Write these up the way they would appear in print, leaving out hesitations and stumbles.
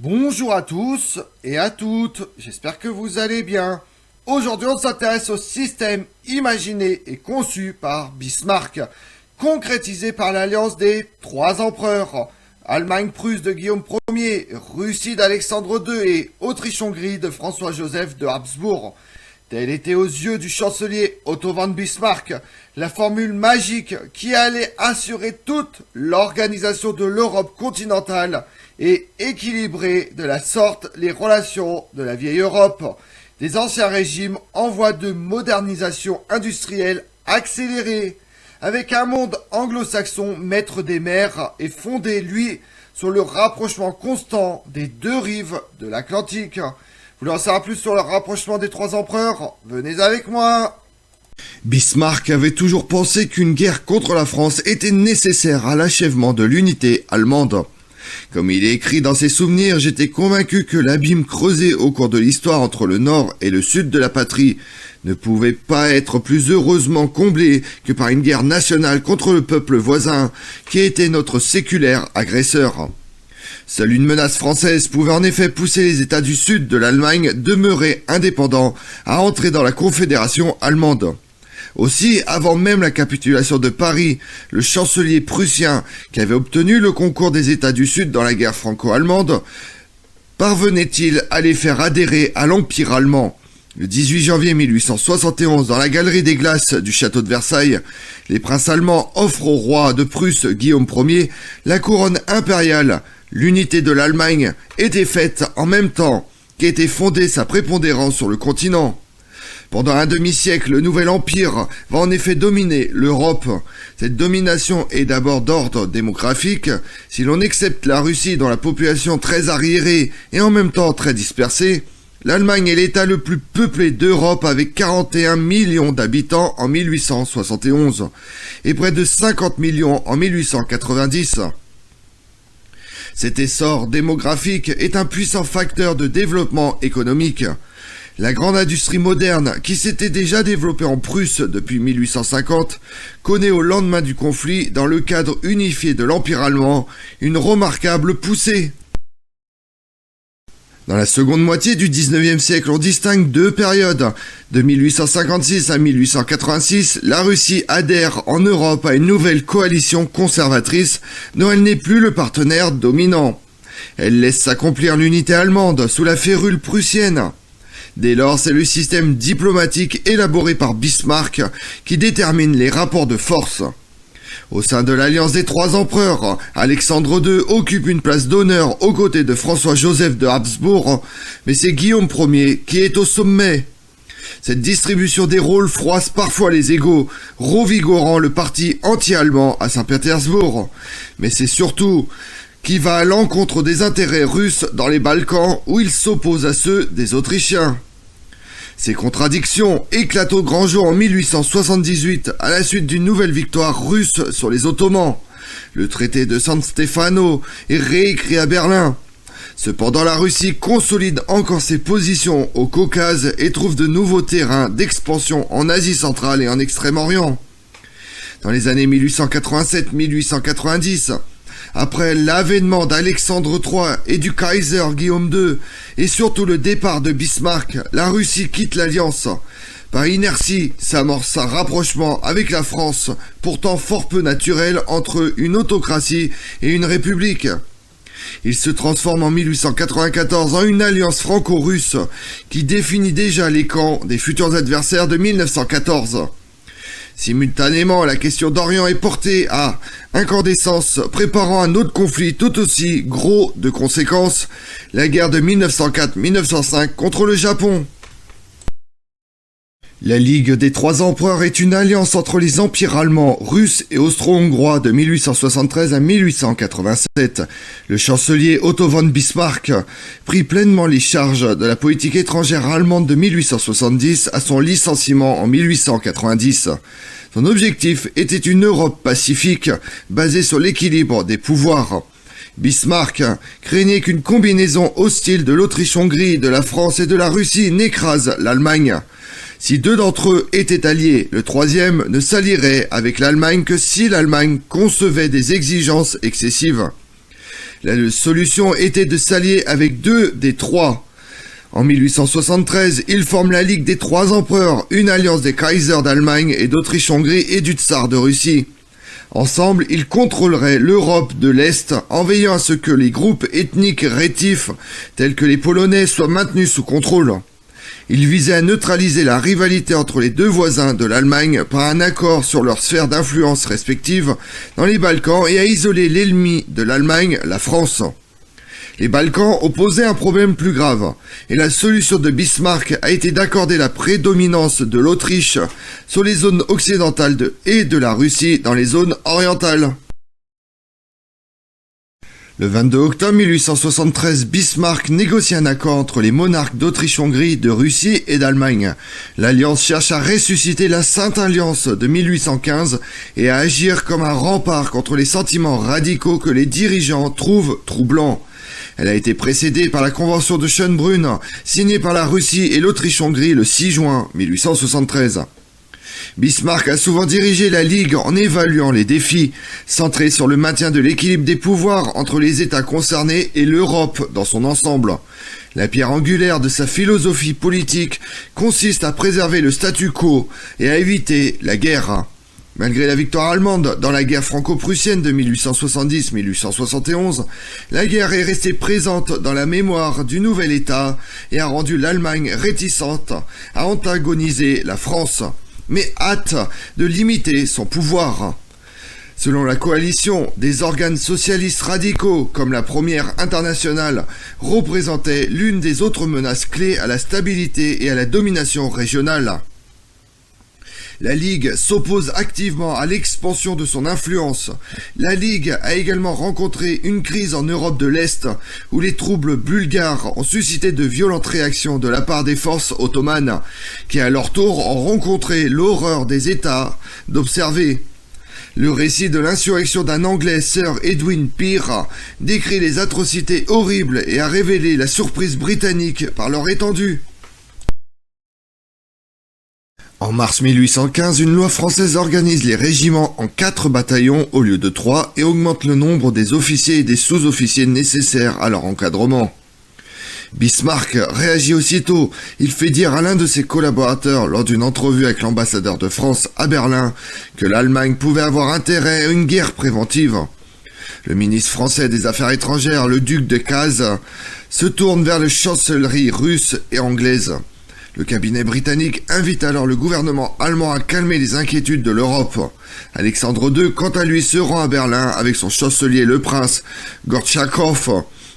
Bonjour à tous et à toutes, j'espère que vous allez bien. Aujourd'hui on s'intéresse au système imaginé et conçu par Bismarck, concrétisé par l'alliance des trois empereurs, Allemagne-Prusse de Guillaume Ier, Russie d'Alexandre II et Autriche-Hongrie de François-Joseph de Habsbourg. Telle était aux yeux du chancelier Otto von Bismarck la formule magique qui allait assurer toute l'organisation de l'Europe continentale et équilibrer de la sorte les relations de la vieille Europe, des anciens régimes en voie de modernisation industrielle accélérée, avec un monde anglo-saxon maître des mers et fondé, lui, sur le rapprochement constant des deux rives de l'Atlantique. Vous voulez en savoir plus sur le rapprochement des trois empereurs? Venez avec moi. Bismarck avait toujours pensé qu'une guerre contre la France était nécessaire à l'achèvement de l'unité allemande. Comme il est écrit dans ses souvenirs, j'étais convaincu que l'abîme creusé au cours de l'histoire entre le nord et le sud de la patrie ne pouvait pas être plus heureusement comblé que par une guerre nationale contre le peuple voisin qui était notre séculaire agresseur. Seule une menace française pouvait en effet pousser les États du sud de l'Allemagne demeurés indépendants à entrer dans la Confédération allemande. Aussi, avant même la capitulation de Paris, le chancelier prussien, qui avait obtenu le concours des États du Sud dans la guerre franco-allemande, parvenait-il à les faire adhérer à l'Empire allemand? Le 18 janvier 1871, dans la galerie des glaces du château de Versailles, les princes allemands offrent au roi de Prusse, Guillaume Ier, la couronne impériale. L'unité de l'Allemagne était faite en même temps qu'était fondée sa prépondérance sur le continent. Pendant un demi-siècle, le nouvel empire va en effet dominer l'Europe. Cette domination est d'abord d'ordre démographique, si l'on accepte la Russie dont la population très arriérée et en même temps très dispersée. L'Allemagne est l'État le plus peuplé d'Europe avec 41 millions d'habitants en 1871 et près de 50 millions en 1890. Cet essor démographique est un puissant facteur de développement économique. La grande industrie moderne, qui s'était déjà développée en Prusse depuis 1850, connaît au lendemain du conflit, dans le cadre unifié de l'Empire allemand, une remarquable poussée. Dans la seconde moitié du 19e siècle, on distingue deux périodes. De 1856 à 1886, la Russie adhère en Europe à une nouvelle coalition conservatrice dont elle n'est plus le partenaire dominant. Elle laisse s'accomplir l'unité allemande sous la férule prussienne. Dès lors, c'est le système diplomatique élaboré par Bismarck qui détermine les rapports de force. Au sein de l'alliance des trois empereurs, Alexandre II occupe une place d'honneur aux côtés de François-Joseph de Habsbourg, mais c'est Guillaume Ier qui est au sommet. Cette distribution des rôles froisse parfois les égos, revigorant le parti anti-allemand à Saint-Pétersbourg. Mais c'est surtout qui va à l'encontre des intérêts russes dans les Balkans où il s'oppose à ceux des Autrichiens. Ces contradictions éclatent au grand jour en 1878 à la suite d'une nouvelle victoire russe sur les Ottomans. Le traité de San Stefano est réécrit à Berlin. Cependant, la Russie consolide encore ses positions au Caucase et trouve de nouveaux terrains d'expansion en Asie centrale et en Extrême-Orient. Dans les années 1887-1890, après l'avènement d'Alexandre III et du Kaiser Guillaume II, et surtout le départ de Bismarck, la Russie quitte l'Alliance. Par inertie, s'amorce un rapprochement avec la France, pourtant fort peu naturel entre une autocratie et une république. Il se transforme en 1894 en une alliance franco-russe qui définit déjà les camps des futurs adversaires de 1914. Simultanément, la question d'Orient est portée à incandescence, préparant un autre conflit tout aussi gros de conséquences, la guerre de 1904-1905 contre le Japon. La Ligue des Trois Empereurs est une alliance entre les empires allemands, russes et austro-hongrois de 1873 à 1887. Le chancelier Otto von Bismarck prit pleinement les charges de la politique étrangère allemande de 1870 à son licenciement en 1890. Son objectif était une Europe pacifique basée sur l'équilibre des pouvoirs. Bismarck craignait qu'une combinaison hostile de l'Autriche-Hongrie, de la France et de la Russie n'écrase l'Allemagne. Si deux d'entre eux étaient alliés, le troisième ne s'allierait avec l'Allemagne que si l'Allemagne concevait des exigences excessives. La solution était de s'allier avec deux des trois. En 1873, ils forment la Ligue des Trois Empereurs, une alliance des Kaisers d'Allemagne et d'Autriche-Hongrie et du Tsar de Russie. Ensemble, ils contrôleraient l'Europe de l'Est en veillant à ce que les groupes ethniques rétifs, tels que les Polonais, soient maintenus sous contrôle. Ils visaient à neutraliser la rivalité entre les deux voisins de l'Allemagne par un accord sur leurs sphères d'influence respectives dans les Balkans et à isoler l'ennemi de l'Allemagne, la France. Les Balkans opposaient un problème plus grave, et la solution de Bismarck a été d'accorder la prédominance de l'Autriche sur les zones occidentales et de la Russie dans les zones orientales. Le 22 octobre 1873, Bismarck négocie un accord entre les monarques d'Autriche-Hongrie, de Russie et d'Allemagne. L'alliance cherche à ressusciter la Sainte Alliance de 1815 et à agir comme un rempart contre les sentiments radicaux que les dirigeants trouvent troublants. Elle a été précédée par la Convention de Schönbrunn, signée par la Russie et l'Autriche-Hongrie le 6 juin 1873. Bismarck a souvent dirigé la Ligue en évaluant les défis, centrés sur le maintien de l'équilibre des pouvoirs entre les États concernés et l'Europe dans son ensemble. La pierre angulaire de sa philosophie politique consiste à préserver le statu quo et à éviter la guerre. Malgré la victoire allemande dans la guerre franco-prussienne de 1870-1871, la guerre est restée présente dans la mémoire du nouvel État et a rendu l'Allemagne réticente à antagoniser la France, mais hâte de limiter son pouvoir. Selon la coalition, des organes socialistes radicaux, comme la Première Internationale, représentaient l'une des autres menaces clés à la stabilité et à la domination régionale. La Ligue s'oppose activement à l'expansion de son influence. La Ligue a également rencontré une crise en Europe de l'Est, où les troubles bulgares ont suscité de violentes réactions de la part des forces ottomanes, qui à leur tour ont rencontré l'horreur des États d'observer. Le récit de l'insurrection d'un Anglais, Sir Edwin Peare, décrit les atrocités horribles et a révélé la surprise britannique par leur étendue. En mars 1815, une loi française organise les régiments en 4 bataillons au lieu de 3 et augmente le nombre des officiers et des sous-officiers nécessaires à leur encadrement. Bismarck réagit aussitôt. Il fait dire à l'un de ses collaborateurs lors d'une entrevue avec l'ambassadeur de France à Berlin que l'Allemagne pouvait avoir intérêt à une guerre préventive. Le ministre français des Affaires étrangères, le duc de Cazes, se tourne vers les chancelleries russes et anglaises. Le cabinet britannique invite alors le gouvernement allemand à calmer les inquiétudes de l'Europe. Alexandre II, quant à lui, se rend à Berlin avec son chancelier le prince Gortchakoff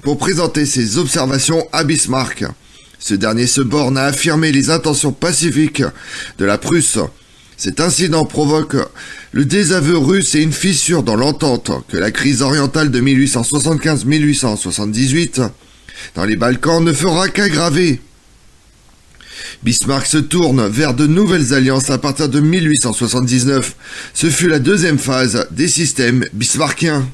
pour présenter ses observations à Bismarck. Ce dernier se borne à affirmer les intentions pacifiques de la Prusse. Cet incident provoque le désaveu russe et une fissure dans l'entente que la crise orientale de 1875-1878 dans les Balkans ne fera qu'aggraver. Bismarck se tourne vers de nouvelles alliances à partir de 1879. Ce fut la deuxième phase des systèmes bismarckiens.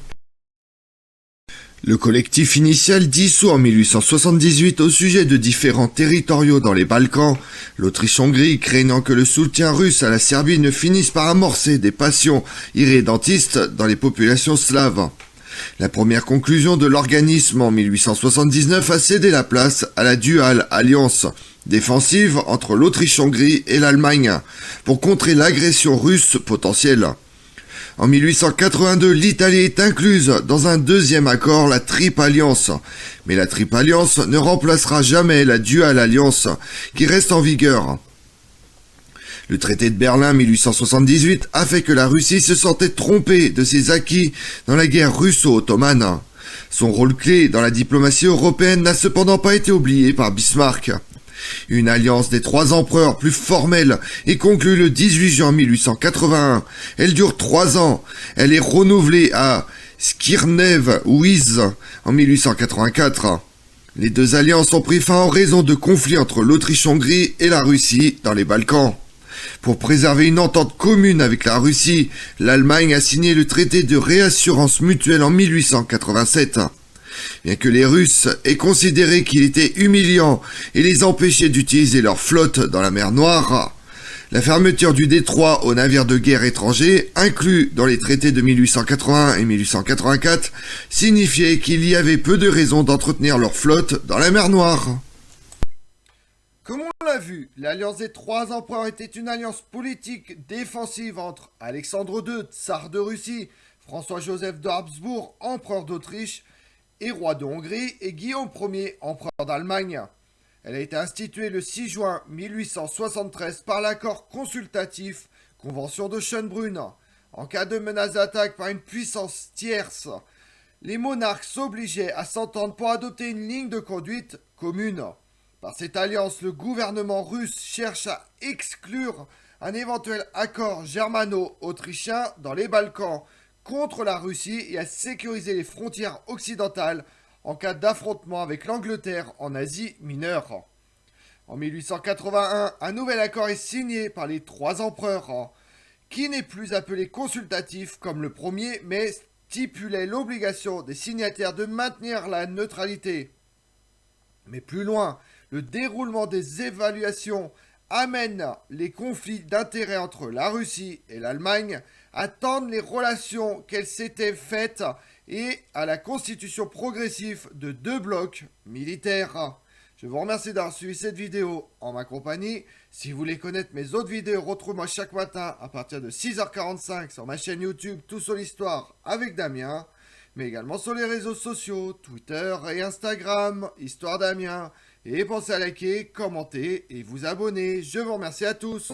Le collectif initial dissous en 1878 au sujet de différends territoriaux dans les Balkans, l'Autriche-Hongrie craignant que le soutien russe à la Serbie ne finisse par amorcer des passions irrédentistes dans les populations slaves. La première conclusion de l'organisme en 1879 a cédé la place à la Dual Alliance, défensive entre l'Autriche-Hongrie et l'Allemagne, pour contrer l'agression russe potentielle. En 1882, l'Italie est incluse dans un deuxième accord, la Triple Alliance. Mais la Triple Alliance ne remplacera jamais la Dual Alliance, qui reste en vigueur. Le traité de Berlin 1878 a fait que la Russie se sentait trompée de ses acquis dans la guerre russo-ottomane. Son rôle clé dans la diplomatie européenne n'a cependant pas été oublié par Bismarck. Une alliance des 3 empereurs plus formelle est conclue le 18 juin 1881. Elle dure 3 ans. Elle est renouvelée à Skierniew-Łódź en 1884. Les deux alliances ont pris fin en raison de conflits entre l'Autriche-Hongrie et la Russie dans les Balkans. Pour préserver une entente commune avec la Russie, l'Allemagne a signé le traité de réassurance mutuelle en 1887. Bien que les Russes aient considéré qu'il était humiliant et les empêchait d'utiliser leur flotte dans la mer Noire, La fermeture du détroit aux navires de guerre étrangers, inclus dans les traités de 1881 et 1884, signifiait qu'il y avait peu de raisons d'entretenir leur flotte dans la mer Noire. Comme on l'a vu, l'alliance des trois empereurs était une alliance politique défensive entre Alexandre II, tsar de Russie, François-Joseph d'Habsbourg, empereur d'Autriche et roi de Hongrie, et Guillaume Ier, empereur d'Allemagne. Elle a été instituée le 6 juin 1873 par l'accord consultatif Convention de Schönbrunn. En cas de menace d'attaque par une puissance tierce, les monarques s'obligeaient à s'entendre pour adopter une ligne de conduite commune. Par cette alliance, le gouvernement russe cherche à exclure un éventuel accord germano-autrichien dans les Balkans contre la Russie et à sécuriser les frontières occidentales en cas d'affrontement avec l'Angleterre en Asie mineure. En 1881, un nouvel accord est signé par les trois empereurs, qui n'est plus appelé consultatif comme le premier, mais stipulait l'obligation des signataires de maintenir la neutralité. Mais plus loin, le déroulement des évaluations amène les conflits d'intérêts entre la Russie et l'Allemagne à tendre les relations qu'elles s'étaient faites et à la constitution progressive de deux blocs militaires. Je vous remercie d'avoir suivi cette vidéo en ma compagnie. Si vous voulez connaître mes autres vidéos, retrouvez-moi chaque matin à partir de 6h45 sur ma chaîne YouTube Tout sur l'Histoire avec Damien, mais également sur les réseaux sociaux, Twitter et Instagram, Histoire Damien. Et pensez à liker, commenter et vous abonner. Je vous remercie à tous.